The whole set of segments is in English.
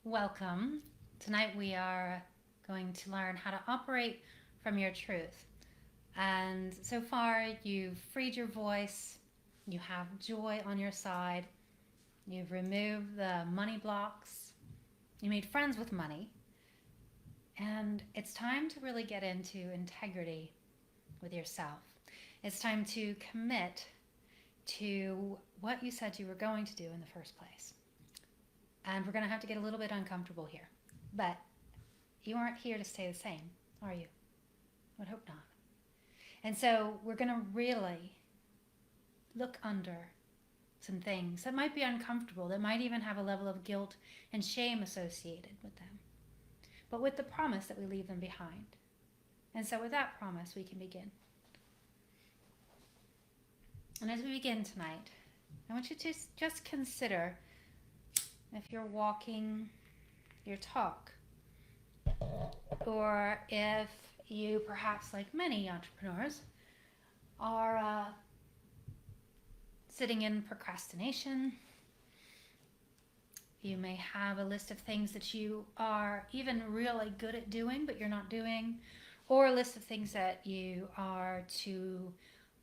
Welcome. Tonight we are going to learn how to operate from your truth. And so far, you've freed your voice, you have joy on your side, you've removed the money blocks, you made friends with money, and it's time to really get into integrity with yourself. It's time to commit to what you said you were going to do in the first place. And we're going to have to get a little bit uncomfortable here. But you aren't here to stay the same, are you? I would hope not. And so we're going to really look under some things that might be uncomfortable, that might even have a level of guilt and shame associated with them, but with the promise that we leave them behind. And so with that promise, we can begin. And as we begin tonight, I want you to just consider if you're walking your talk, or if you, perhaps like many entrepreneurs, are sitting in procrastination. You may have a list of things that you are even really good at doing, but you're not doing, or a list of things that you are to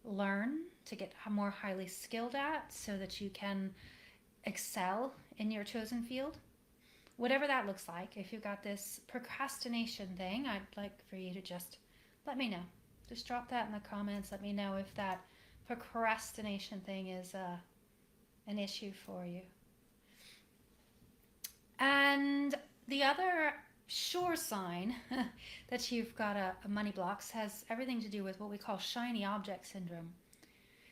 learn to get more highly skilled at so that you can excel in your chosen field. Whatever that looks like, if you've got this procrastination thing, I'd like for you to just let me know. Just drop that in the comments. Let me know if that procrastination thing is an issue for you. And the other sure sign that you've got a money blocks has everything to do with what we call shiny object syndrome.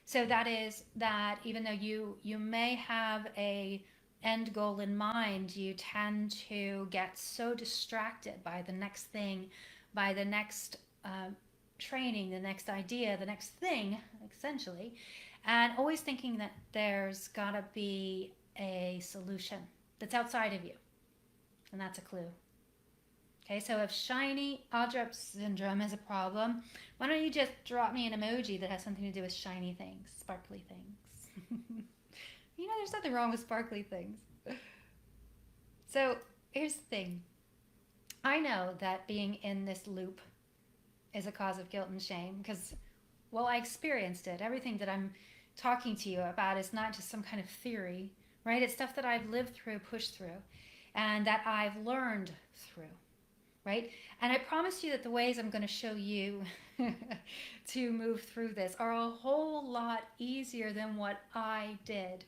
So that is that even though you may have a end goal in mind, you tend to get so distracted by the next thing, by the next training, the next idea, the next thing, essentially, and always thinking that there's got to be a solution that's outside of you. And that's a clue. Okay, so if shiny object syndrome is a problem, why don't you just drop me an emoji that has something to do with shiny things, sparkly things? There's nothing wrong with sparkly things. So here's the thing. I know that being in this loop is a cause of guilt and shame because, well, I experienced it. Everything that I'm talking to you about is not just some kind of theory, right? It's stuff that I've lived through, pushed through, and that I've learned through. Right? And I promise you that the ways I'm going to show you to move through this are a whole lot easier than what I did.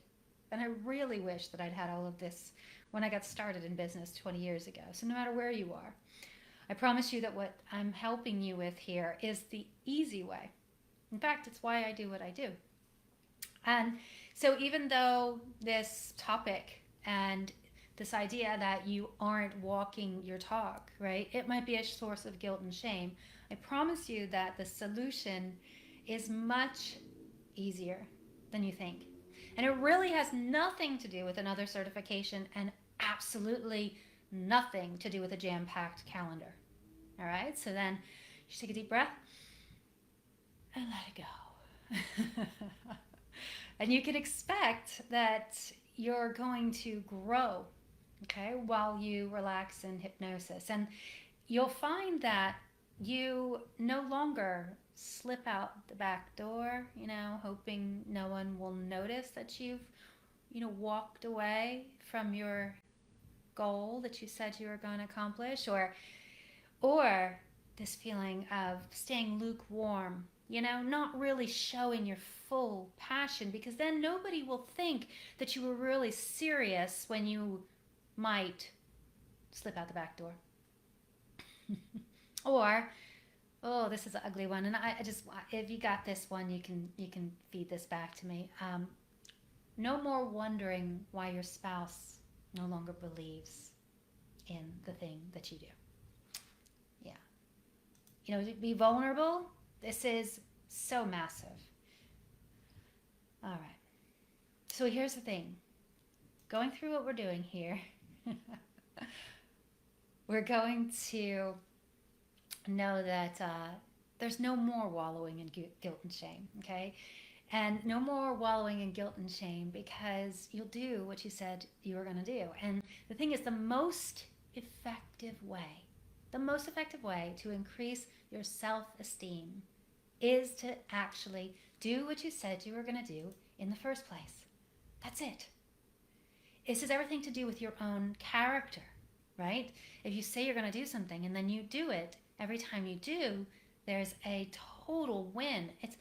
And I really wish that I'd had all of this when I got started in business 20 years ago. So no matter where you are, I promise you that what I'm helping you with here is the easy way. In fact, it's why I do what I do. And so even though this topic and this idea that you aren't walking your talk, right? It might be a source of guilt and shame. I promise you that the solution is much easier than you think. And it really has nothing to do with another certification and absolutely nothing to do with a jam-packed calendar. All right? So then just take a deep breath and let it go. And you can expect that you're going to grow, okay, while you relax in hypnosis. And you'll find that you no longer slip out the back door, hoping no one will notice that you've, walked away from your goal that you said you were going to accomplish, or this feeling of staying lukewarm, not really showing your full passion, because then nobody will think that you were really serious when you might slip out the back door. Or, oh, this is an ugly one, and I just, if you got this one, you can feed this back to me. No more wondering why your spouse no longer believes in the thing that you do. Yeah. Be vulnerable. This is so massive. All right. So here's the thing. Going through what we're doing here, we're going to know that there's no more wallowing in guilt and shame, okay? And no more wallowing in guilt and shame, because you'll do what you said you were going to do. And the thing is, effective way, the most effective way to increase your self-esteem is to actually do what you said you were going to do in the first place. That's it. This has everything to do with your own character, right? If you say you're going to do something and then you do it, every time you do, there's a total win. It's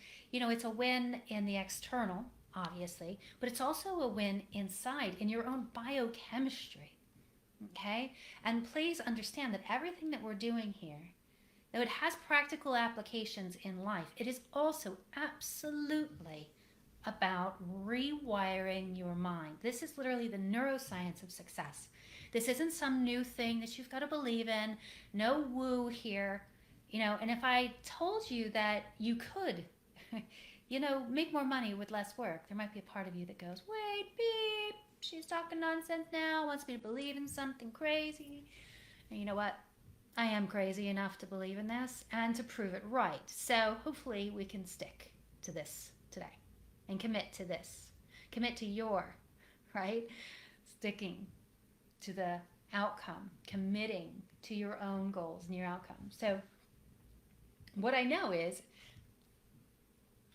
a win in the external, obviously, but it's also a win inside in your own biochemistry. Okay? And please understand that everything that we're doing here, though it has practical applications in life, it is also absolutely about rewiring your mind. This is literally the neuroscience of success. This isn't some new thing that you've got to believe in. No woo here. And if I told you that you could, make more money with less work, there might be a part of you that goes, wait, beep, she's talking nonsense now, wants me to believe in something crazy. And you know what? I am crazy enough to believe in this and to prove it right. So hopefully we can stick to this today and commit to this. Commit to right? Sticking to the outcome, committing to your own goals and your outcomes. So what I know is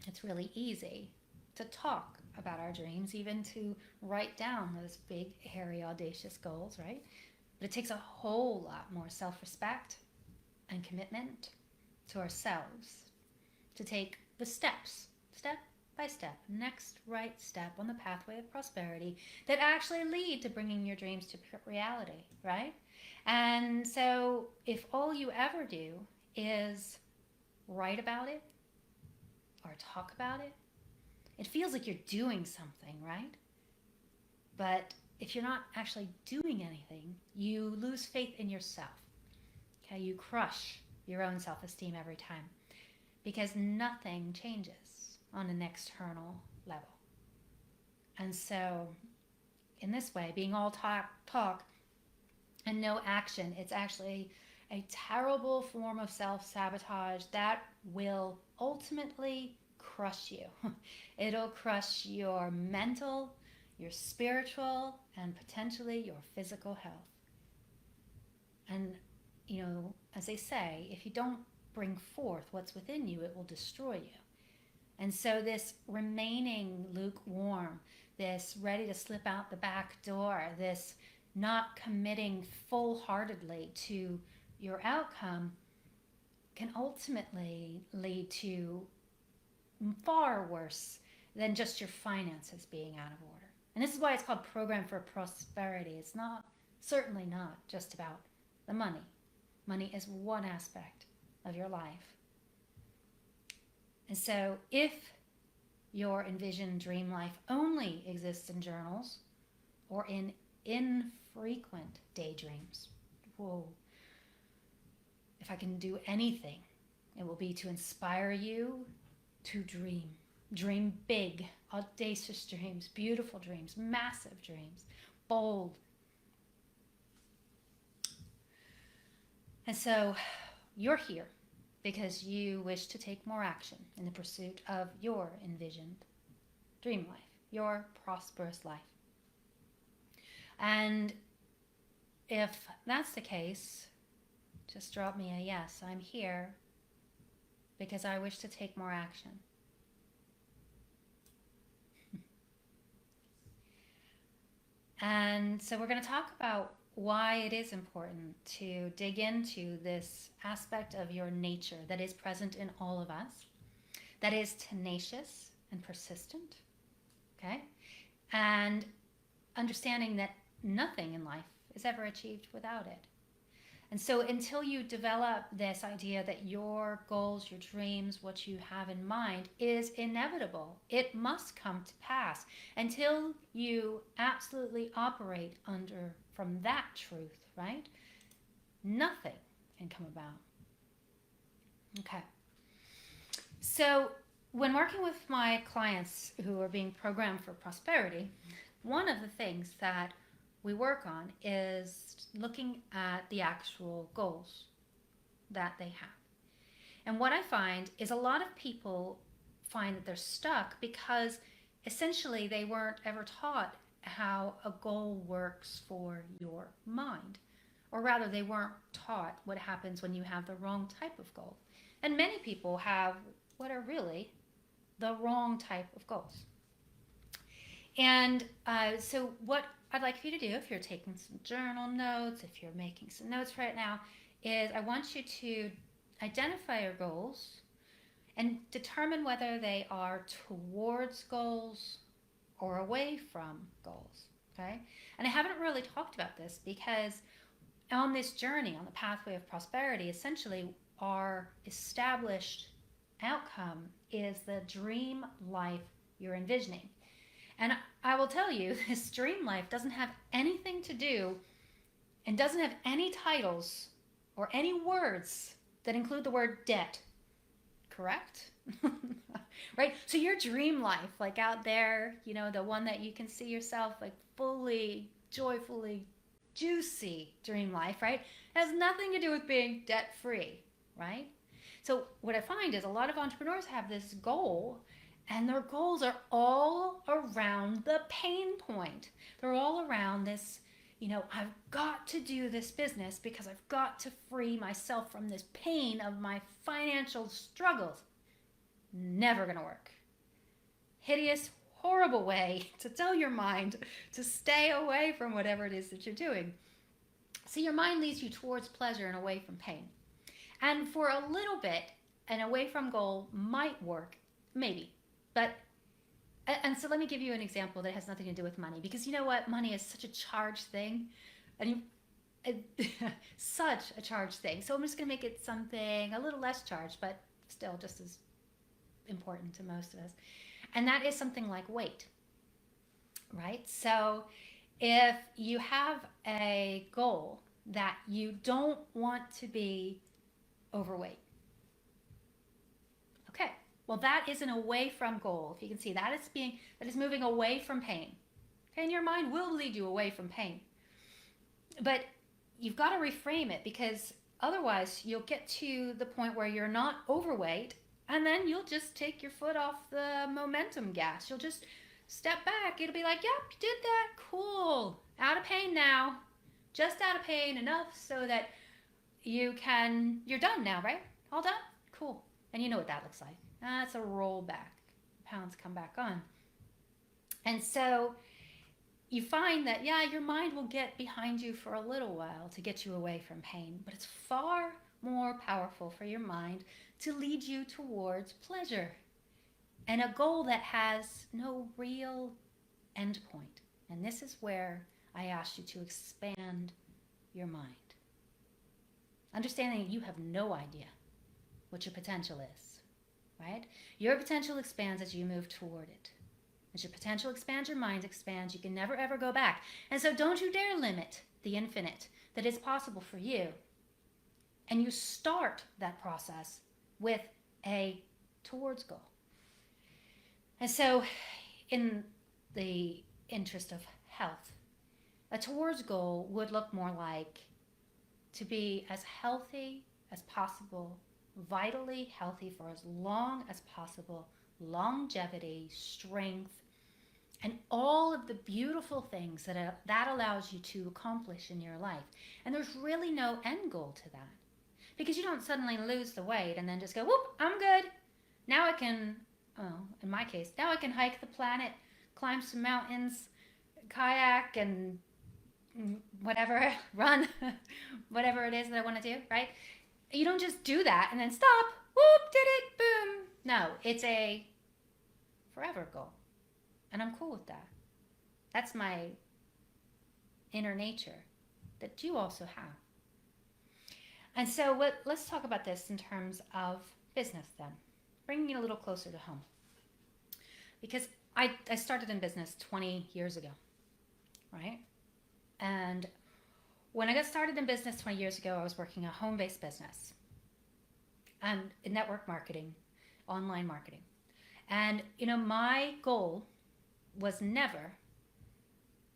it's really easy to talk about our dreams, even to write down those big, hairy, audacious goals, right? But it takes a whole lot more self-respect and commitment to ourselves to take the steps, step by step, next right step on the pathway of prosperity that actually lead to bringing your dreams to reality, right? And so if all you ever do is write about it or talk about it, it feels like you're doing something, right? But if you're not actually doing anything, you lose faith in yourself. Okay, you crush your own self-esteem every time because nothing changes on an external level. And so in this way, being all talk and no action, it's actually a terrible form of self-sabotage that will ultimately crush you. It'll crush your mental, your spiritual, and potentially your physical health. And, as they say, if you don't bring forth what's within you, it will destroy you. And so this remaining lukewarm, this ready to slip out the back door, this not committing full-heartedly to your outcome can ultimately lead to far worse than just your finances being out of order. And this is why it's called Program for Prosperity. It's certainly not just about the money. Money is one aspect of your life. And so if your envisioned dream life only exists in journals or in infrequent daydreams, if I can do anything, it will be to inspire you to dream. Dream big, audacious dreams, beautiful dreams, massive dreams, bold. And so you're here because you wish to take more action in the pursuit of your envisioned dream life, your prosperous life. And if that's the case, just drop me a yes. I'm here because I wish to take more action. And so we're going to talk about why it is important to dig into this aspect of your nature that is present in all of us, that is tenacious and persistent, okay? And understanding that nothing in life is ever achieved without it. And so until you develop this idea that your goals, your dreams, what you have in mind is inevitable, it must come to pass, until you absolutely operate from that truth, right? Nothing can come about. Okay. So when working with my clients who are being programmed for prosperity, one of the things that we work on is looking at the actual goals that they have. And what I find is a lot of people find that they're stuck because essentially they weren't ever taught how a goal works for your mind. Or rather, they weren't taught what happens when you have the wrong type of goal. And many people have what are really the wrong type of goals. And so, what I'd like for you to do, if you're taking some journal notes, if you're making some notes right now, is I want you to identify your goals and determine whether they are towards goals or away from goals. Okay? And I haven't really talked about this because on this journey, on the pathway of prosperity, essentially our established outcome is the dream life you're envisioning. And I will tell you, this dream life doesn't have anything to do and doesn't have any titles or any words that include the word debt. Correct? Right? So your dream life, like out there, the one that you can see yourself like fully, joyfully, juicy dream life, right? Has nothing to do with being debt free, right? So what I find is a lot of entrepreneurs have this goal, and their goals are all around the pain point. They're all around this, I've got to do this business because I've got to free myself from this pain of my financial struggles. Never gonna work. Hideous, horrible way to tell your mind to stay away from whatever it is that you're doing. So your mind leads you towards pleasure and away from pain. And for a little bit, an away from goal might work, maybe. And so let me give you an example that has nothing to do with money, because you know what? Money is such a charged thing. Such a charged thing. So I'm just going to make it something a little less charged, but still just as important to most of us. And that is something like weight, right? So if you have a goal that you don't want to be overweight, okay, well, that is an away from goal. If you can see, that is moving away from pain. Okay, and your mind will lead you away from pain. But you've got to reframe it, because otherwise you'll get to the point where you're not overweight, and then you'll just take your foot off the momentum gas. You'll just step back. It'll be like, yep, you did that. Cool. Out of pain now. Just out of pain enough so that you're done now, right? All done? Cool. And you know what that looks like. That's a rollback. Pounds come back on. And so you find that, your mind will get behind you for a little while to get you away from pain, but it's far more powerful for your mind to lead you towards pleasure and a goal that has no real end point. And this is where I asked you to expand your mind. Understanding that you have no idea what your potential is, right? Your potential expands as you move toward it. As your potential expands, your mind expands. You can never, ever go back. And so don't you dare limit the infinite that is possible for you. And you start that process with a towards goal. And so in the interest of health, a towards goal would look more like to be as healthy as possible, vitally healthy for as long as possible, longevity, strength, and all of the beautiful things that allows you to accomplish in your life. And there's really no end goal to that, because you don't suddenly lose the weight and then just go, whoop, I'm good. Now I can, in my case, now I can hike the planet, climb some mountains, kayak, and whatever, run, whatever it is that I want to do, right? You don't just do that and then stop, whoop, did it, boom. No, it's a forever goal. And I'm cool with that. That's my inner nature that you also have. And so let's talk about this in terms of business then, bringing it a little closer to home. Because I started in business 20 years ago, right? And when I got started in business 20 years ago, I was working a home-based business and in network marketing, online marketing. And, my goal was never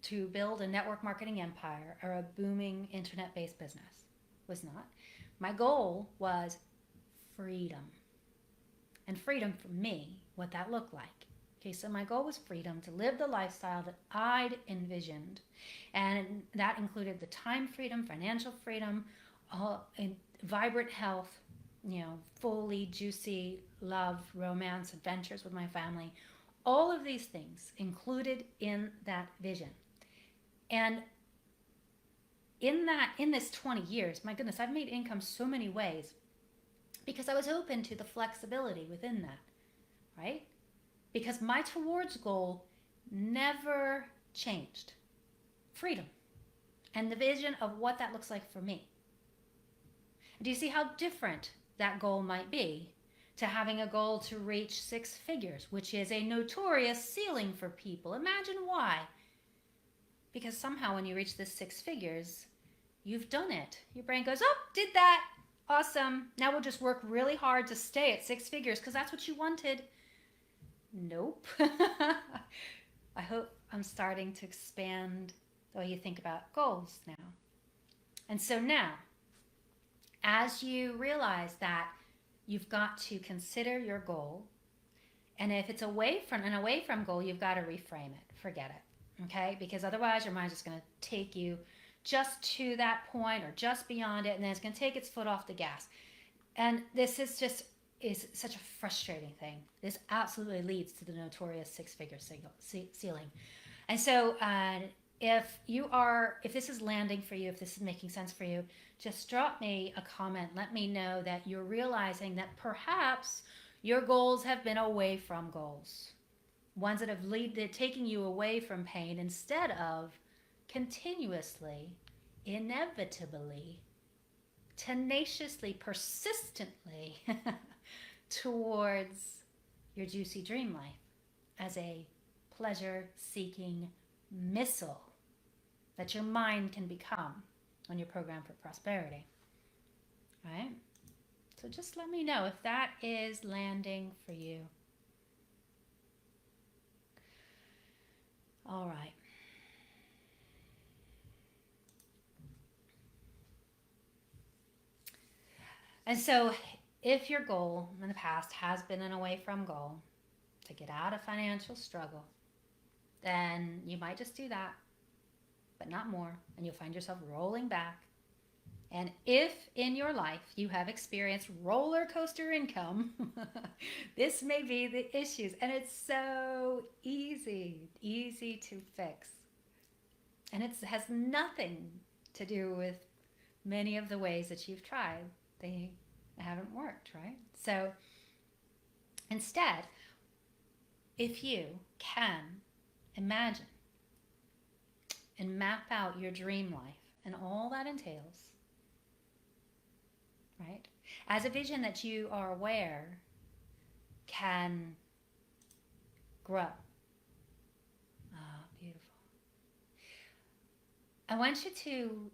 to build a network marketing empire or a booming internet-based business. Was not. My goal was freedom. And freedom for me what that looked like. Okay, so my goal was freedom to live the lifestyle that I'd envisioned. And that included the time freedom, financial freedom, and vibrant health, fully juicy love, romance, adventures with my family. All of these things included in that vision. And in this 20 years, my goodness, I've made income so many ways because I was open to the flexibility within that, right? Because my towards goal never changed. Freedom. And the vision of what that looks like for me. Do you see how different that goal might be to having a goal to reach 6 figures, which is a notorious ceiling for people? Imagine why. Because somehow when you reach this 6 figures, you've done it. Your brain goes, oh, did that. Awesome. Now we'll just work really hard to stay at 6 figures because that's what you wanted. Nope. I hope I'm starting to expand the way you think about goals now. And so now, as you realize that you've got to consider your goal, and if it's away from goal, you've got to reframe it. Forget it, okay? Because otherwise your mind's just going to take you just to that point or just beyond it, and then it's going to take its foot off the gas. And this is such a frustrating thing. This absolutely leads to the notorious 6-figure ceiling. And so if this is landing for you, if this is making sense for you, just drop me a comment. Let me know that you're realizing that perhaps your goals have been away from goals. Ones that have taking you away from pain instead of continuously, inevitably, tenaciously, persistently towards your juicy dream life as a pleasure-seeking missile that your mind can become when you're programmed for prosperity. Right? So just let me know if that is landing for you. All right. And so if your goal in the past has been an away from goal to get out of financial struggle, then you might just do that, but not more, and you'll find yourself rolling back. And if in your life you have experienced roller coaster income, this may be the issues. And it's so easy to fix. And it has nothing to do with many of the ways that you've tried. They haven't worked, right? So instead, if you can imagine and map out your dream life and all that entails, right? As a vision that you are aware can grow. Beautiful. I want you to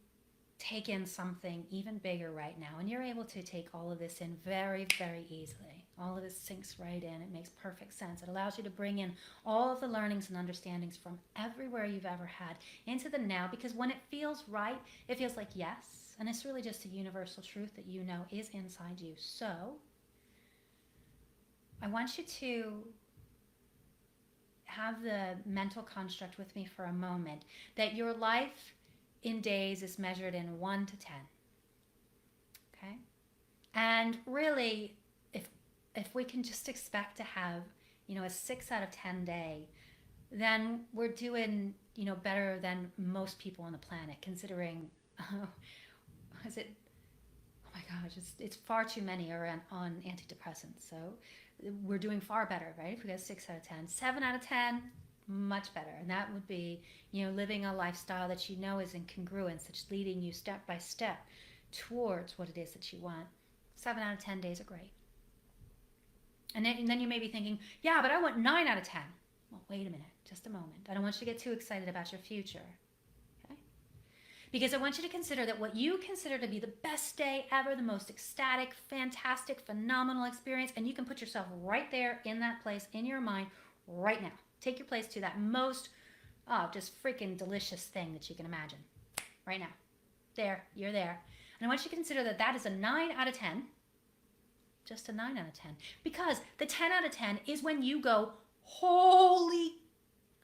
take in something even bigger right now, and you're able to take all of this in very, very easily. All of this sinks right in. It makes perfect sense. It allows you to bring in all of the learnings and understandings from everywhere you've ever had into the now, because when it feels right, it feels like yes, and it's really just a universal truth that you know is inside you. So I want you to have the mental construct with me for a moment that your life in days is measured in 1 to 10. Okay? And really, if we can just expect to have, a 6 out of 10 day, then we're doing, better than most people on the planet, considering, oh my gosh, it's far too many are on antidepressants. So we're doing far better, right? If we got 6 out of 10, 7 out of 10, much better. And that would be, living a lifestyle that you know is in congruence, that's leading you step by step towards what it is that you want. 7 out of 10 days are great. And then you may be thinking, yeah, but I want 9 out of 10. Well, wait a minute, just a moment. I don't want you to get too excited about your future. Okay? Because I want you to consider that what you consider to be the best day ever, the most ecstatic, fantastic, phenomenal experience, and you can put yourself right there in that place in your mind right now. Take your place to that most, just freaking delicious thing that you can imagine. Right now. There, you're there. And I want you to consider that is a 9 out of 10. just a 9 out of 10. Because the 10 out of 10 is when you go, holy,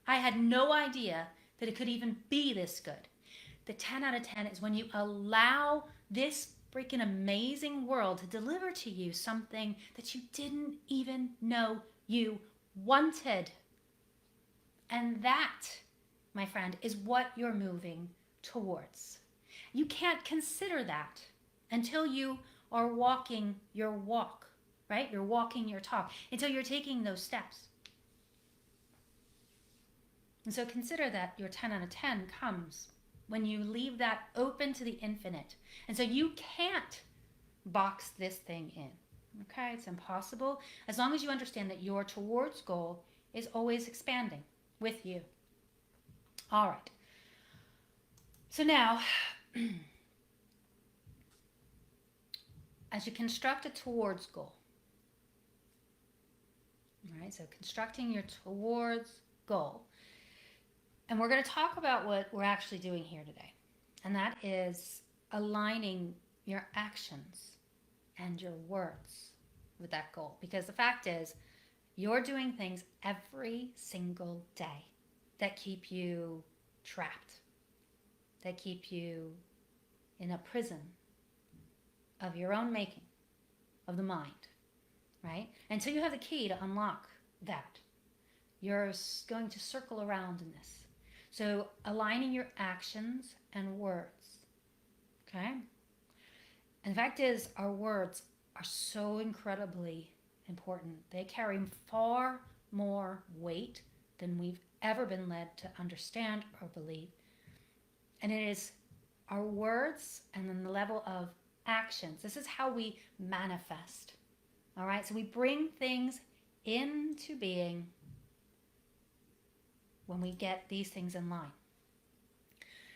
I had no idea that it could even be this good. The 10 out of 10 is when you allow this freaking amazing world to deliver to you something that you didn't even know you wanted. And that, my friend, is what you're moving towards. You can't consider that until you are walking your walk, right? You're walking your talk, until you're taking those steps. And so consider that your 10 out of 10 comes when you leave that open to the infinite. And so you can't box this thing in. Okay, it's impossible as long as you understand that your towards goal is always expanding with you. All right. So now, as you construct a towards goal, all right, so constructing your towards goal, and we're going to talk about what we're actually doing here today, and that is aligning your actions and your words with that goal. Because the fact is, you're doing things every single day that keep you trapped, that keep you in a prison of your own making, of the mind, right? Until you have the key to unlock that, you're going to circle around in this. So aligning your actions and words, okay? And the fact is, our words are so incredibly important. They carry far more weight than we've ever been led to understand or believe. And it is our words and then the level of actions. This is how we manifest. All right? So we bring things into being when we get these things in line.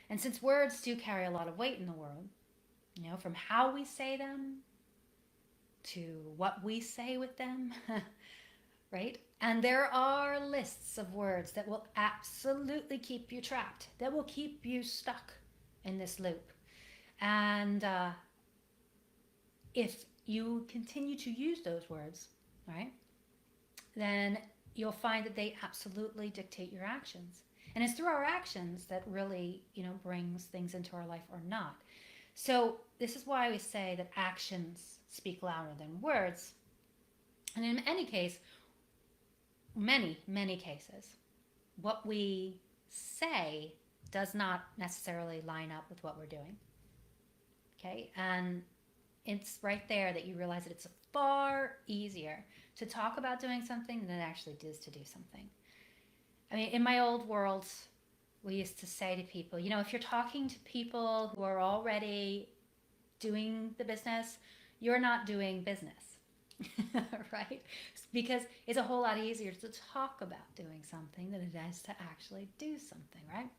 And since words do carry a lot of weight in the world, you know, from how we say them to what we say with them, right? And there are lists of words that will absolutely keep you trapped, that will keep you stuck in this loop. And if you continue to use those words, right, then you'll find that they absolutely dictate your actions. And it's through our actions that really, you know, brings things into our life or not. So this is why we say that actions speak louder than words. And in any case, many cases, what we say does not necessarily line up with what we're doing. Okay? And it's right there that you realize that it's far easier to talk about doing something than it actually is to do something. I mean, in my old world, we used to say to people, you know, if you're talking to people who are already doing the business, you're not doing business, right? Because it's a whole lot easier to talk about doing something than it is to actually do something, right?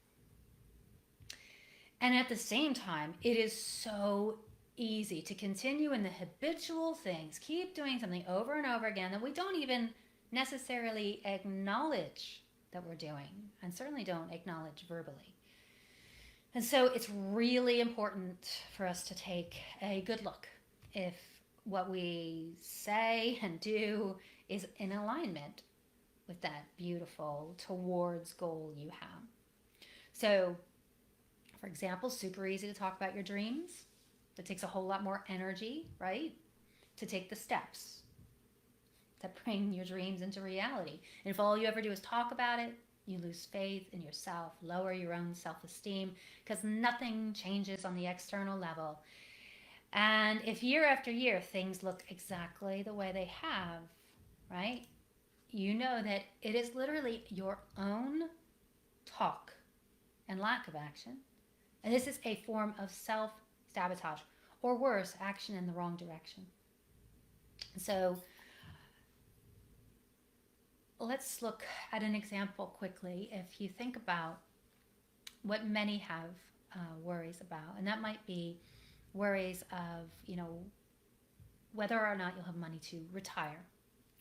And at the same time, it is so easy to continue in the habitual things, keep doing something over and over again that we don't even necessarily acknowledge that we're doing, and certainly don't acknowledge verbally. And so it's really important for us to take a good look if what we say and do is in alignment with that beautiful towards goal you have. So, for example, super easy to talk about your dreams. It takes a whole lot more energy, right, to take the steps that bring your dreams into reality. And if all you ever do is talk about it, you lose faith in yourself, lower your own self-esteem, because nothing changes on the external level. And if year after year things look exactly the way they have, right, you know that it is literally your own talk and lack of action. And this is a form of self-sabotage, or worse, action in the wrong direction. So let's look at an example quickly. If you think about what many have worries about, and that might be worries of, you know, whether or not you'll have money to retire,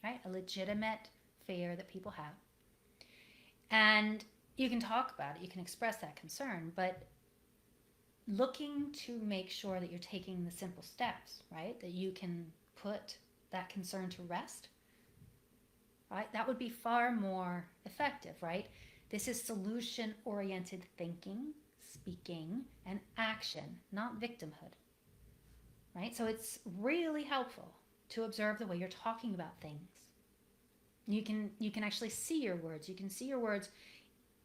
right? A legitimate fear that people have. And you can talk about it, you can express that concern, but looking to make sure that you're taking the simple steps, right? That you can put that concern to rest, right? That would be far more effective, right? This is solution-oriented thinking, speaking, and action, not victimhood, right? So it's really helpful to observe the way you're talking about things. You can actually see your words. You can see your words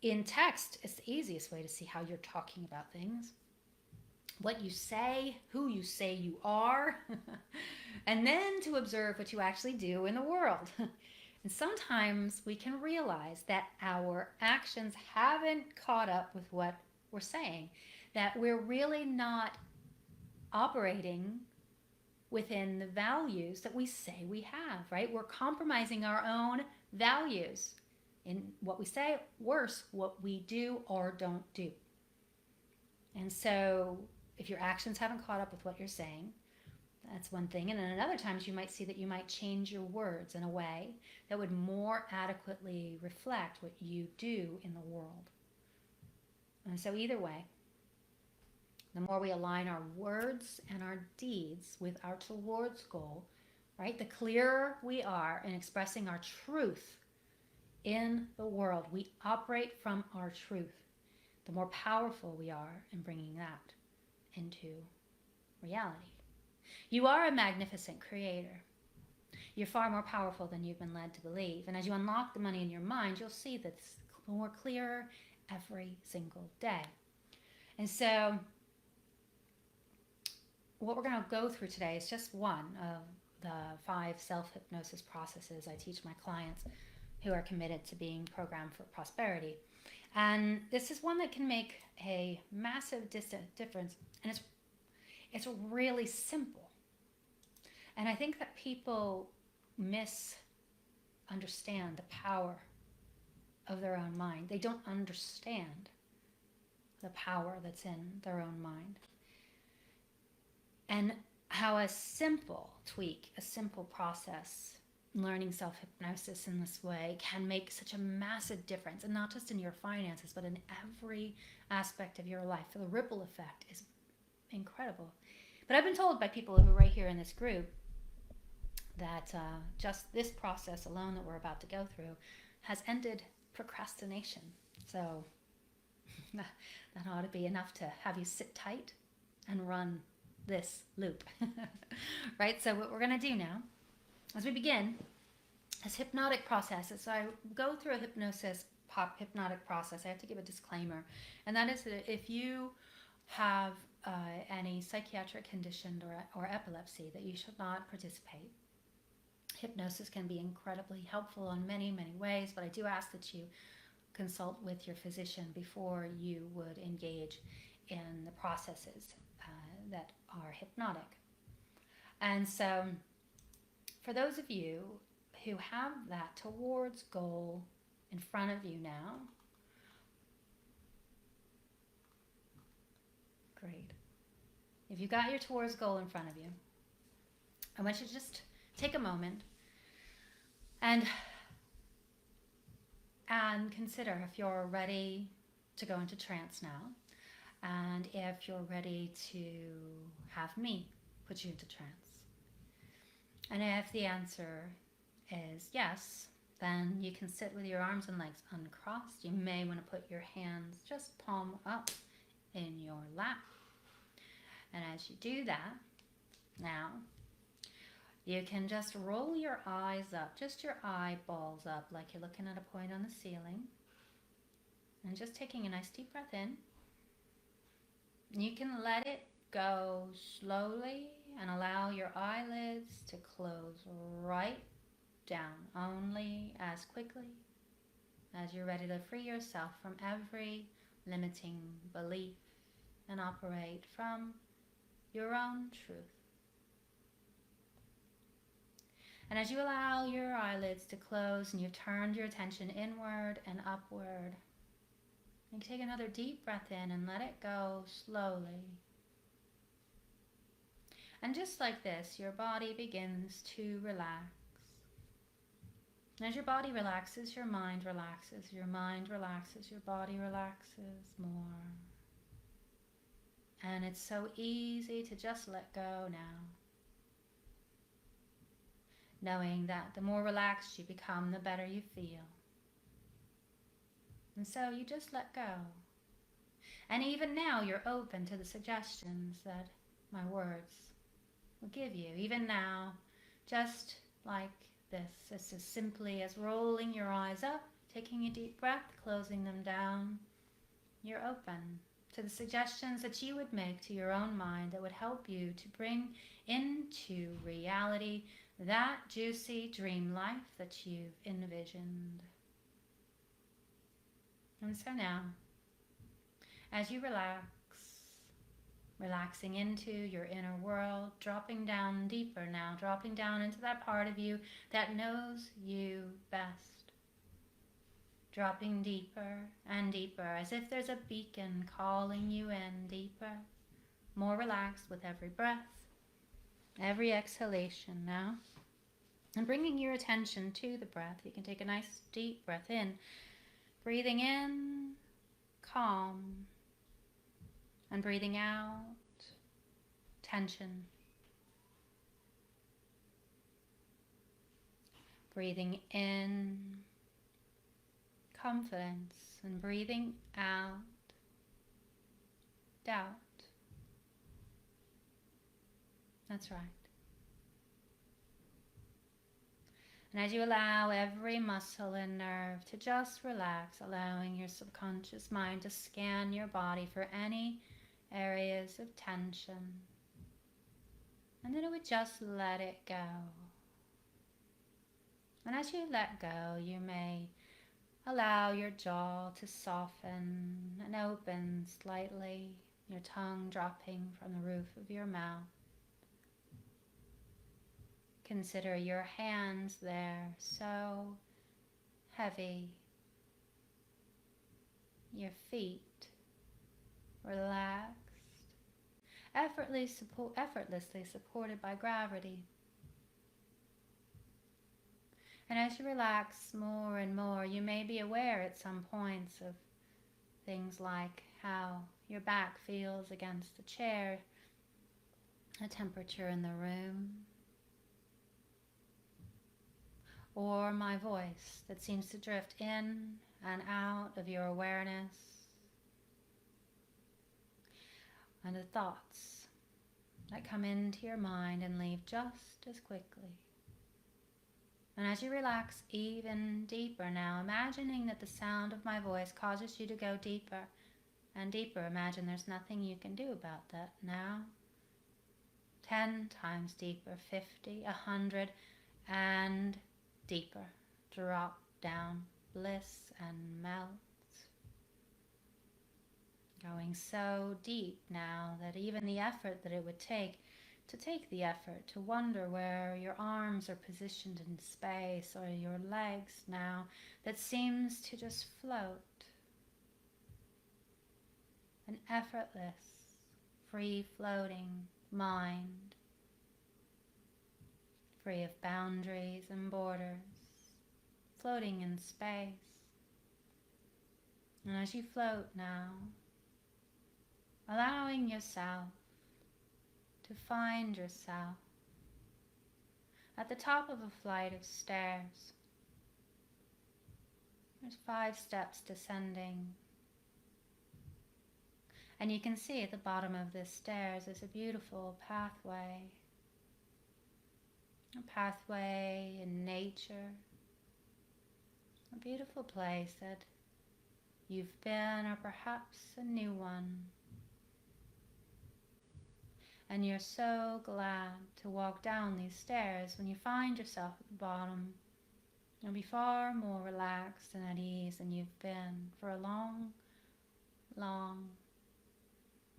in text. It's the easiest way to see how you're talking about things. What you say, who you say you are, and then to observe what you actually do in the world. And sometimes we can realize that our actions haven't caught up with what we're saying, that we're really not operating within the values that we say we have, right? We're compromising our own values in what we say, worse, what we do or don't do. And so if your actions haven't caught up with what you're saying, that's one thing. And then other times you might see that you might change your words in a way that would more adequately reflect what you do in the world. And so either way, the more we align our words and our deeds with our towards goal, right? The clearer we are in expressing our truth in the world. We operate from our truth. The more powerful we are in bringing that into reality. You are a magnificent creator. You're far more powerful than you've been led to believe. And as you unlock the money in your mind, you'll see that it's more clearer every single day. And so what we're going to go through today is just one of the 5 self-hypnosis processes I teach my clients who are committed to being programmed for prosperity. And this is one that can make a massive difference. And it's really simple. And I think that people misunderstand the power of their own mind. They don't understand the power that's in their own mind. And how a simple tweak, a simple process, learning self-hypnosis in this way can make such a massive difference. And not just in your finances, but in every aspect of your life. The ripple effect is incredible. But I've been told by people who are right here in this group that just this process alone that we're about to go through has ended procrastination. So that ought to be enough to have you sit tight and run this loop. Right? So what we're going to do now, as we begin, is hypnotic process. So I go through a hypnotic process. I have to give a disclaimer. And that is that if you have any psychiatric condition or epilepsy, that you should not participate. Hypnosis can be incredibly helpful in many, many ways, but I do ask that you consult with your physician before you would engage in the processes that are hypnotic. And so for those of you who have that towards goal in front of you now, great. If you've got your towards goal in front of you, I want you to just take a moment and consider if you're ready to go into trance now, and if you're ready to have me put you into trance. And if the answer is yes, then you can sit with your arms and legs uncrossed. You may want to put your hands just palm up in your lap. And as you do that, now, you can just roll your eyes up, just your eyeballs up, like you're looking at a point on the ceiling. And just taking a nice deep breath in. You can let it go slowly and allow your eyelids to close right down, only as quickly as you're ready to free yourself from every limiting belief and operate from your own truth. And as you allow your eyelids to close and you've turned your attention inward and upward, you take another deep breath in and let it go slowly. And just like this, your body begins to relax. And as your body relaxes, your mind relaxes. Your mind relaxes, your body relaxes more. And it's so easy to just let go now. knowing that the more relaxed you become, the better you feel. And so you just let go. And even now, you're open to the suggestions that my words will give you. Even now, just like this, it's as simply as rolling your eyes up, taking a deep breath, closing them down. You're open to the suggestions that you would make to your own mind that would help you to bring into reality that juicy dream life that you've envisioned. And so now, as you relax, relaxing into your inner world, dropping down deeper now, dropping down into that part of you that knows you best. Dropping deeper and deeper, as if there's a beacon calling you in deeper, more relaxed with every breath, every exhalation now. And bringing your attention to the breath, you can take a nice deep breath in, breathing in, calm, and breathing out, tension. Breathing in, confidence, and breathing out, doubt. That's right. And as you allow every muscle and nerve to just relax, allowing your subconscious mind to scan your body for any areas of tension, and then it would just let it go. And as you let go, you may allow your jaw to soften and open slightly, your tongue dropping from the roof of your mouth. Consider your hands there, so heavy. Your feet relaxed, effortlessly supported by gravity. And as you relax more and more, you may be aware at some points of things like how your back feels against the chair, the temperature in the room, or my voice that seems to drift in and out of your awareness, and the thoughts that come into your mind and leave just as quickly. And as you relax even deeper now, imagining that the sound of my voice causes you to go deeper and deeper, imagine there's nothing you can do about that now. 10 times deeper, 50, 100, and deeper. Drop down, bliss and melt. Going so deep now that even the effort that it would take to take the effort to wonder where your arms are positioned in space, or your legs now, that seems to just float. An effortless, free-floating mind, free of boundaries and borders, floating in space. And as you float now, allowing yourself to find yourself at the top of a flight of stairs. There's 5 steps descending. And you can see at the bottom of this stairs is a beautiful pathway. A pathway in nature. A beautiful place that you've been, or perhaps a new one. And you're so glad to walk down these stairs. When you find yourself at the bottom, you'll be far more relaxed and at ease than you've been for a long, long,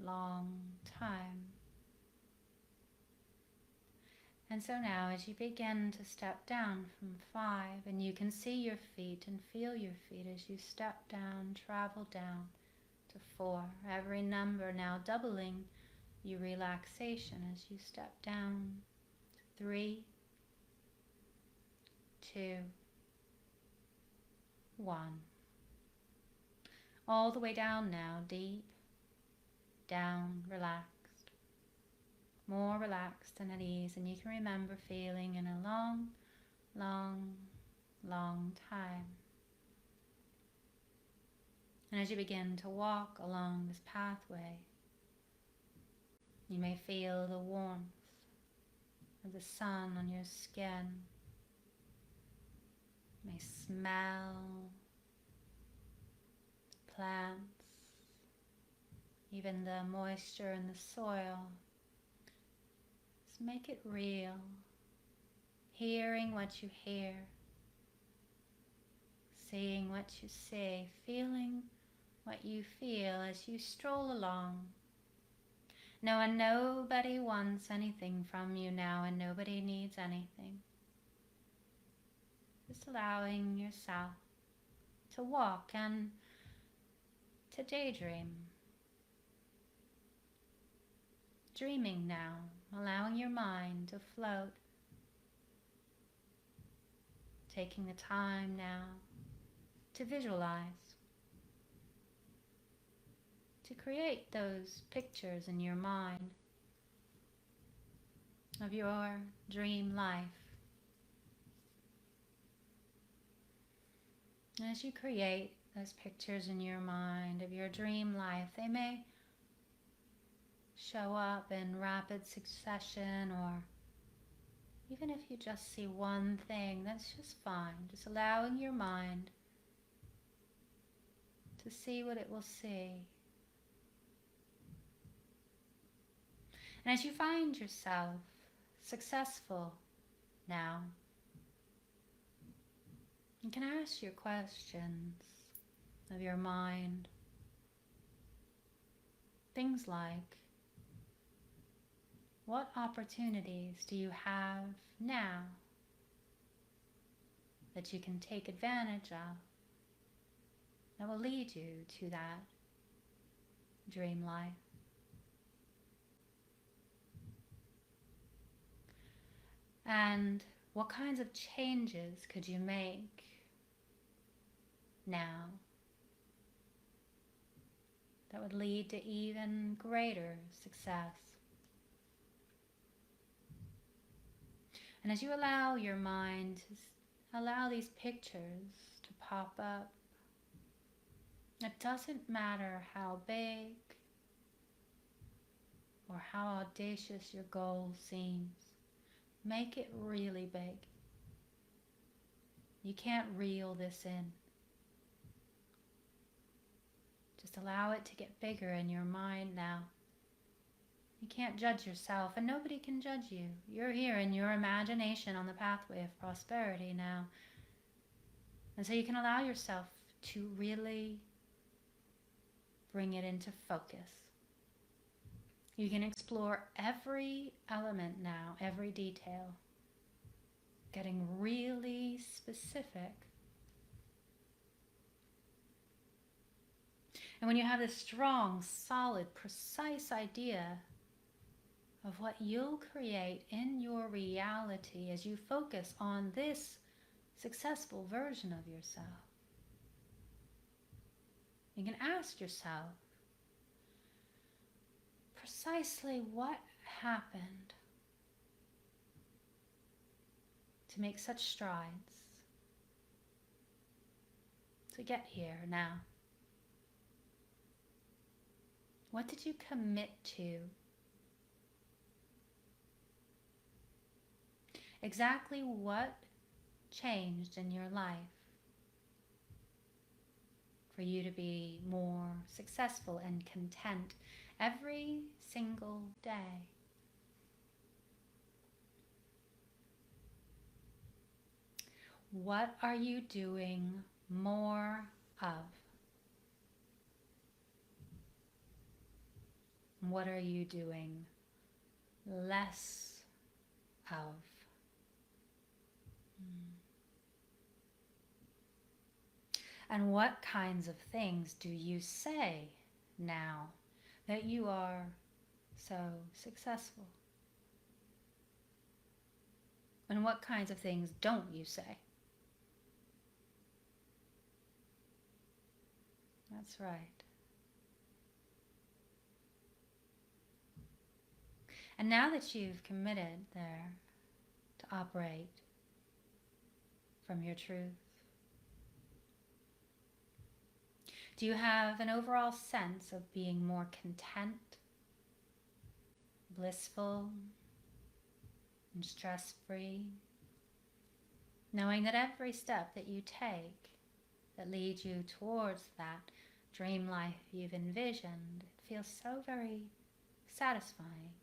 long time. And so now, as you begin to step down from 5, and you can see your feet and feel your feet as you step down, travel down to 4, every number now doubling your relaxation as you step down. 3, 2, 1. All the way down now, deep, down, relaxed, more relaxed and at ease. And you can remember feeling in a long, long, long time. And as you begin to walk along this pathway, you may feel the warmth of the sun on your skin. You may smell the plants, even the moisture in the soil. Just make it real, hearing what you hear, seeing what you see, feeling what you feel as you stroll along. Knowing nobody wants anything from you now and nobody needs anything. Just allowing yourself to walk and to daydream. Dreaming now, allowing your mind to float. Taking the time now to visualize, to create those pictures in your mind of your dream life. And as you create those pictures in your mind of your dream life, they may show up in rapid succession, or even if you just see one thing, that's just fine. Just allowing your mind to see what it will see. And as you find yourself successful now, you can ask your questions of your mind. Things like, what opportunities do you have now that you can take advantage of that will lead you to that dream life? And what kinds of changes could you make now that would lead to even greater success? And as you allow your mind to allow these pictures to pop up, it doesn't matter how big or how audacious your goal seems. Make it really big. You can't reel this in. Just allow it to get bigger in your mind now. You can't judge yourself, and nobody can judge you. You're here in your imagination on the pathway of prosperity now. And so you can allow yourself to really bring it into focus. You can explore every element now, every detail, getting really specific. And when you have this strong, solid, precise idea of what you'll create in your reality as you focus on this successful version of yourself, you can ask yourself precisely what happened to make such strides to get here now. What did you commit to? Exactly what changed in your life for you to be more successful and content every single day? What are you doing more of? What are you doing less of? And what kinds of things do you say now that you are so successful? And what kinds of things don't you say? That's right. And now that you've committed there to operate from your truth? Do you have an overall sense of being more content, blissful, and stress-free, knowing that every step that you take that leads you towards that dream life you've envisioned, it feels so very satisfying?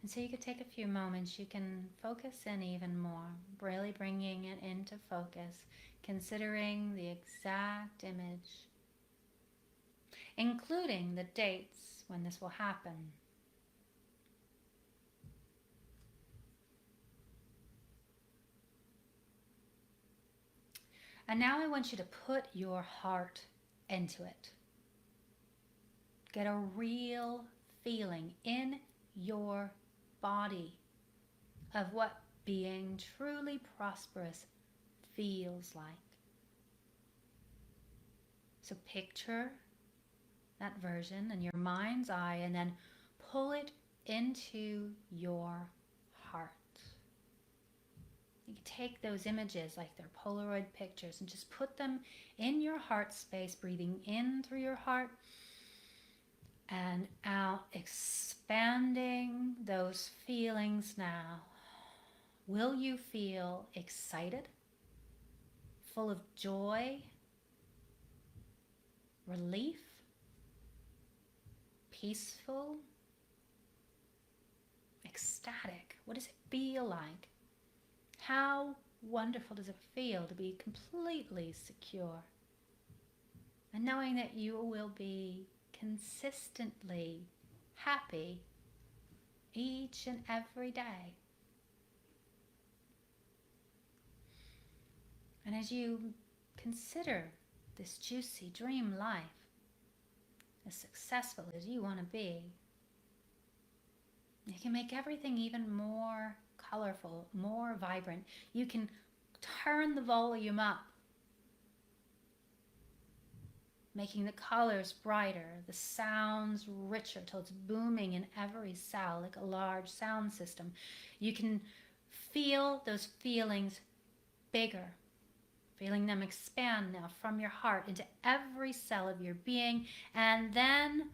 And so you could take a few moments, you can focus in even more, really bringing it into focus, considering the exact image, including the dates when this will happen. And now I want you to put your heart into it. Get a real feeling in your body of what being truly prosperous feels like. So picture that version in your mind's eye and then pull it into your heart. You can take those images like they're Polaroid pictures and just put them in your heart space, breathing in through your heart and out, expanding those feelings now. Will you feel excited, full of joy, relief, peaceful, ecstatic? What does it feel like? How wonderful does it feel to be completely secure and knowing that you will be consistently happy each and every day? And as you consider this juicy dream life, as successful as you want to be, you can make everything even more colorful, more vibrant. You can turn the volume up, making the colors brighter, the sounds richer till it's booming in every cell like a large sound system. You can feel those feelings bigger, feeling them expand now from your heart into every cell of your being, and then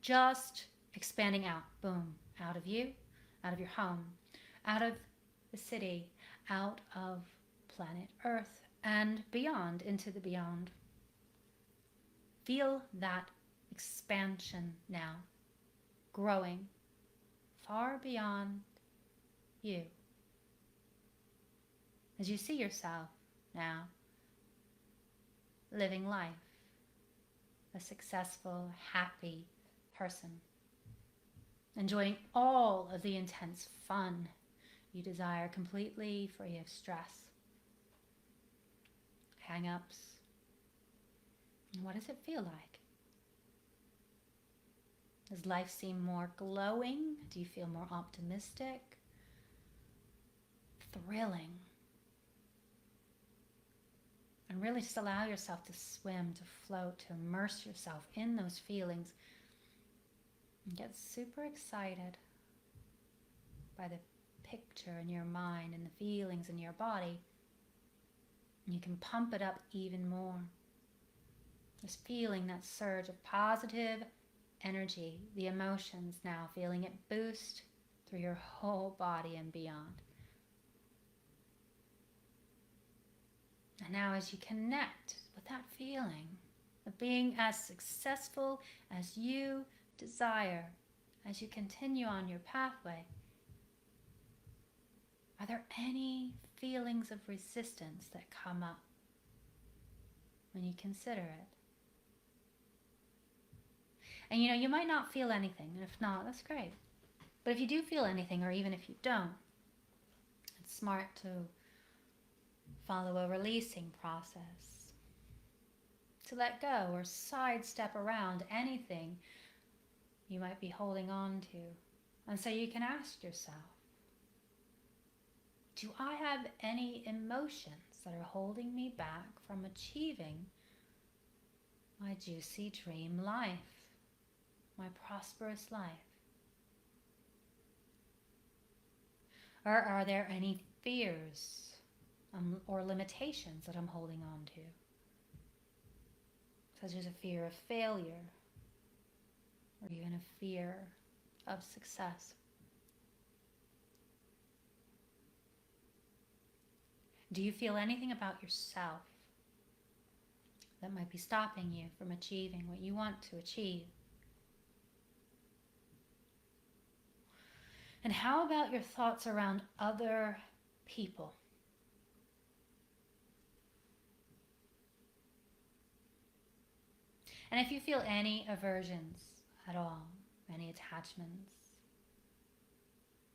just expanding out, boom, out of you, out of your home, out of the city, out of planet Earth, and beyond, into the beyond. Feel that expansion now, growing far beyond you. As you see yourself now living life, a successful, happy person, enjoying all of the intense fun you desire, completely free of stress, hang-ups. And what does it feel like? Does life seem more glowing? Do you feel more optimistic? Thrilling? And really just allow yourself to swim, to float, to immerse yourself in those feelings and get super excited by the picture in your mind and the feelings in your body. And you can pump it up even more. Just feeling that surge of positive energy, the emotions now, feeling it boost through your whole body and beyond. And now as you connect with that feeling of being as successful as you desire, as you continue on your pathway, are there any feelings of resistance that come up when you consider it? And you might not feel anything, and if not, that's great. But if you do feel anything, or even if you don't, it's smart to follow a releasing process, to let go or sidestep around anything you might be holding on to. And so you can ask yourself, do I have any emotions that are holding me back from achieving my juicy dream life, my prosperous life? Or are there any fears or limitations that I'm holding on to, such as a fear of failure or even a fear of success. Do you feel anything about yourself that might be stopping you from achieving what you want to achieve? And how about your thoughts around other people? And if you feel any aversions at all, any attachments,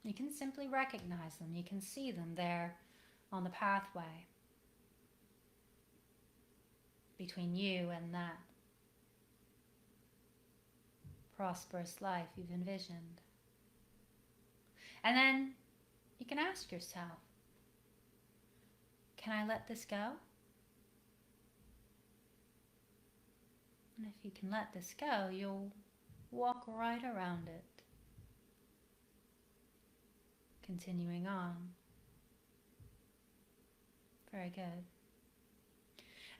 you can simply recognize them. You can see them there on the pathway between you and that prosperous life you've envisioned. And then you can ask yourself, can I let this go? And if you can let this go, you'll walk right around it. Continuing on. Very good.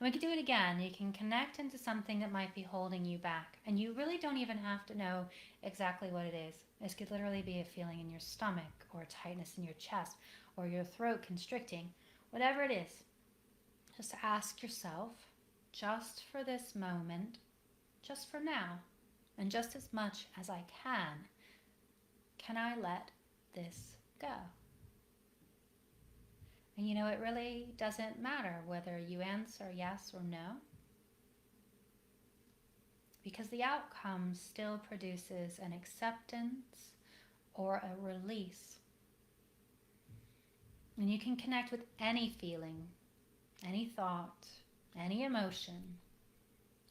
And we can do it again. You can connect into something that might be holding you back. And you really don't even have to know exactly what it is. This could literally be a feeling in your stomach, or a tightness in your chest, or your throat constricting. Whatever it is, just ask yourself, just for this moment, just for now, and just as much as I can I let this go? And you know, it really doesn't matter whether you answer yes or no, because the outcome still produces an acceptance or a release. And you can connect with any feeling, any thought, any emotion,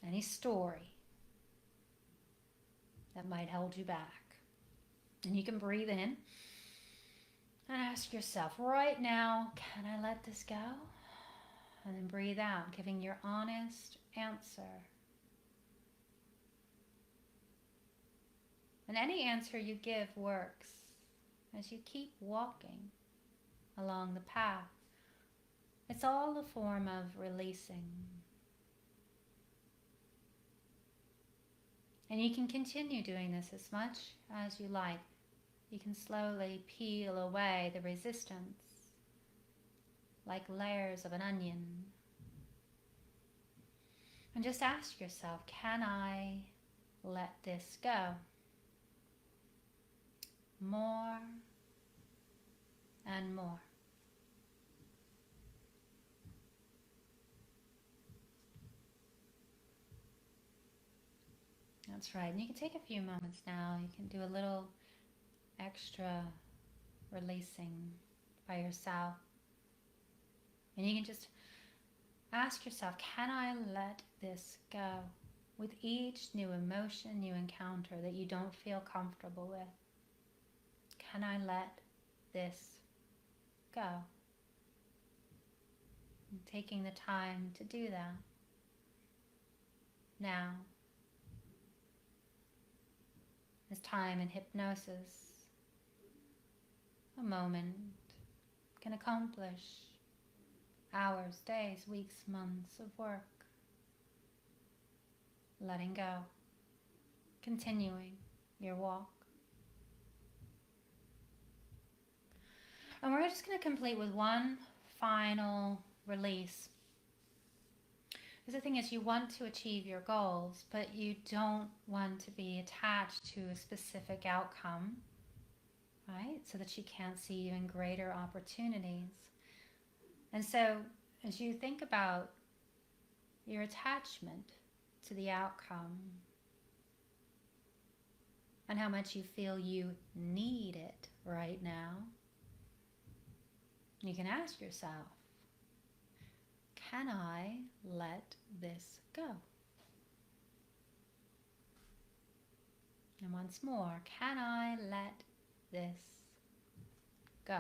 any story that might hold you back. And you can breathe in and ask yourself, right now, can I let this go? And then breathe out, giving your honest answer. And any answer you give works as you keep walking along the path. It's all a form of releasing. And you can continue doing this as much as you like. You can slowly peel away the resistance, like layers of an onion. And just ask yourself, can I let this go? More and more. That's right. And you can take a few moments now. You can do a little extra releasing by yourself. And you can just ask yourself, can I let this go? With each new emotion you encounter that you don't feel comfortable with, can I let this go? And taking the time to do that now. This time in hypnosis, a moment can accomplish hours, days, weeks, months of work. Letting go, continuing your walk. And we're just going to complete with one final release. Because the thing is, you want to achieve your goals, but you don't want to be attached to a specific outcome, right? So that you can't see even greater opportunities. And so, as you think about your attachment to the outcome and how much you feel you need it right now, you can ask yourself, can I let this go? And once more, can I let this go?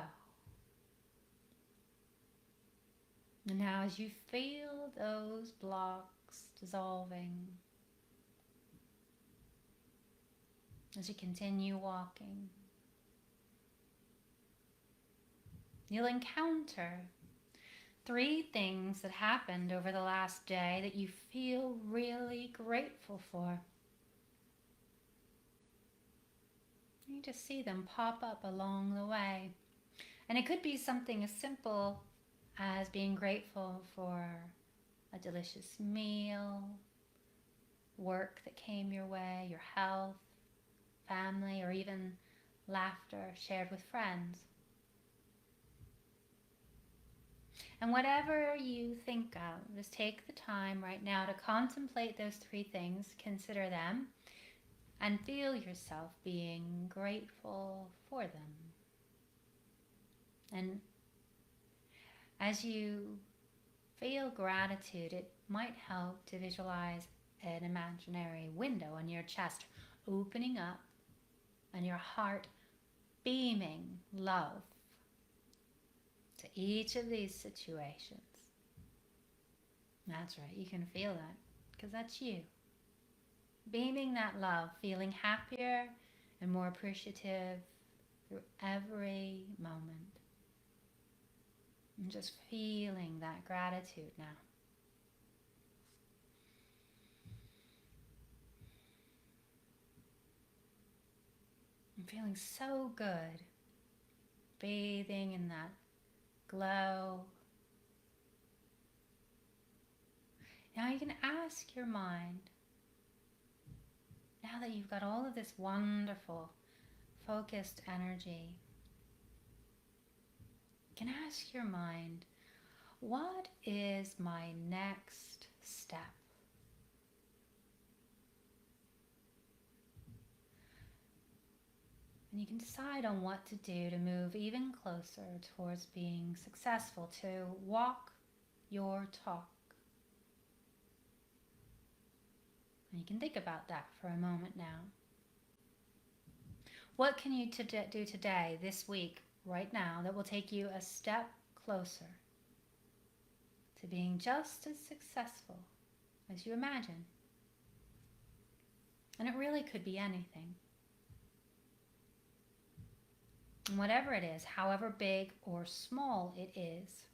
And now as you feel those blocks dissolving, as you continue walking, you'll encounter 3 things that happened over the last day that you feel really grateful for. You just see them pop up along the way. And it could be something as simple as being grateful for a delicious meal, work that came your way, your health, family, or even laughter shared with friends. And whatever you think of, just take the time right now to contemplate those 3 things, consider them, and feel yourself being grateful for them. And as you feel gratitude, it might help to visualize an imaginary window on your chest opening up and your heart beaming love to each of these situations. That's right, you can feel that because that's you. Beaming that love, feeling happier and more appreciative through every moment. And just feeling that gratitude now. I'm feeling so good. Bathing in that glow. Now you can ask your mind, now that you've got all of this wonderful, focused energy, you can ask your mind, what is my next step? And you can decide on what to do to move even closer towards being successful, to walk your talk. And you can think about that for a moment now. What can you do today, this week, right now, that will take you a step closer to being just as successful as you imagine? And it really could be anything. And whatever it is, however big or small it is,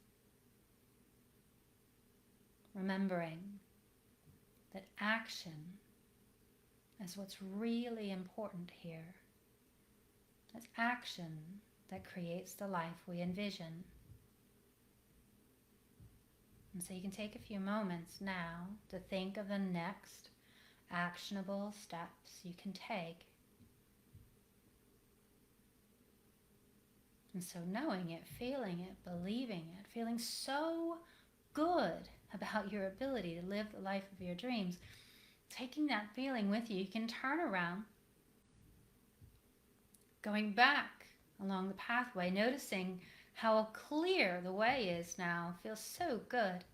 remembering that action is what's really important here. It's action that creates the life we envision. And so you can take a few moments now to think of the next actionable steps you can take. And so knowing it, feeling it, believing it, feeling so good about your ability to live the life of your dreams, taking that feeling with you, you can turn around, going back along the pathway, noticing how clear the way is now. Feels so good.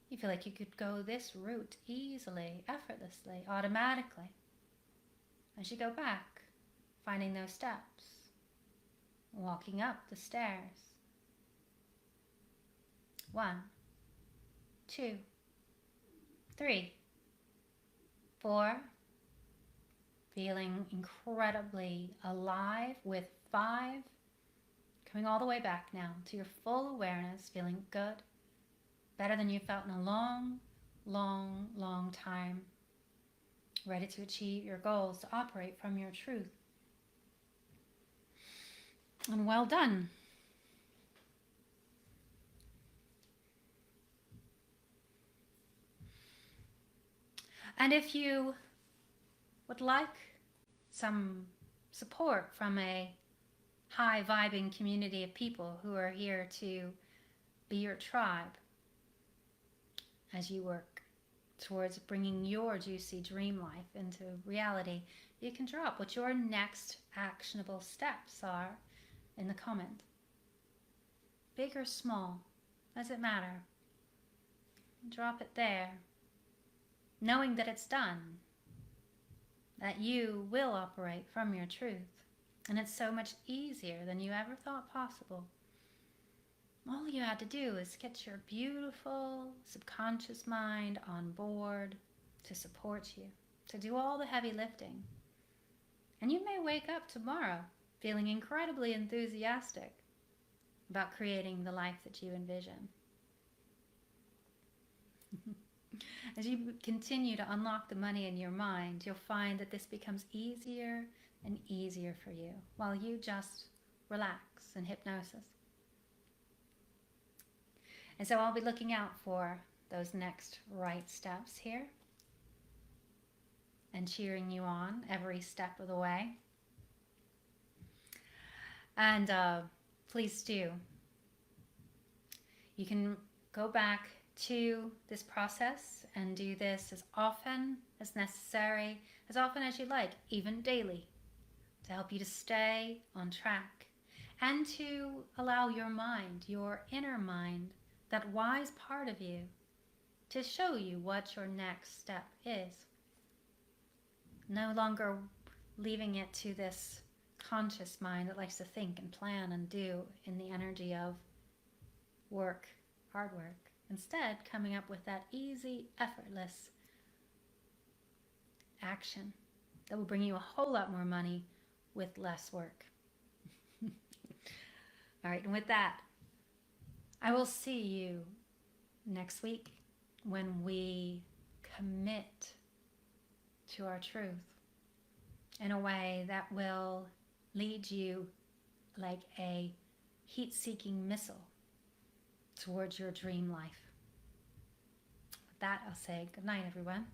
You feel like you could go this route easily, effortlessly, automatically. As you go back, finding those steps, walking up the stairs. 1, 2, 3, 4. Feeling incredibly alive with 5. Coming all the way back now to your full awareness, feeling good. Better than you felt in a long, long, long time. Ready to achieve your goals, to operate from your truth. And well done. And if you would like some support from a high vibing community of people who are here to be your tribe as you work towards bringing your juicy dream life into reality, you can drop what your next actionable steps are in the comment. Big or small, doesn't matter. Drop it there, knowing that it's done, that you will operate from your truth. And it's so much easier than you ever thought possible. All you had to do is get your beautiful subconscious mind on board to support you, to do all the heavy lifting. And you may wake up tomorrow feeling incredibly enthusiastic, about creating the life that you envision. As you continue to unlock the money in your mind, you'll find that this becomes easier and easier for you while you just relax in hypnosis. And so I'll be looking out for those next right steps here and cheering you on every step of the way. And please do. You can go back to this process and do this as often as necessary, as often as you like, even daily, to help you to stay on track and to allow your mind, your inner mind, that wise part of you, to show you what your next step is. No longer leaving it to this conscious mind that likes to think and plan and do in the energy of work, hard work. Instead, coming up with that easy, effortless action that will bring you a whole lot more money with less work. All right, and with that, I will see you next week when we commit to our truth in a way that will lead you like a heat-seeking missile towards your dream life. With that, I'll say good night, everyone.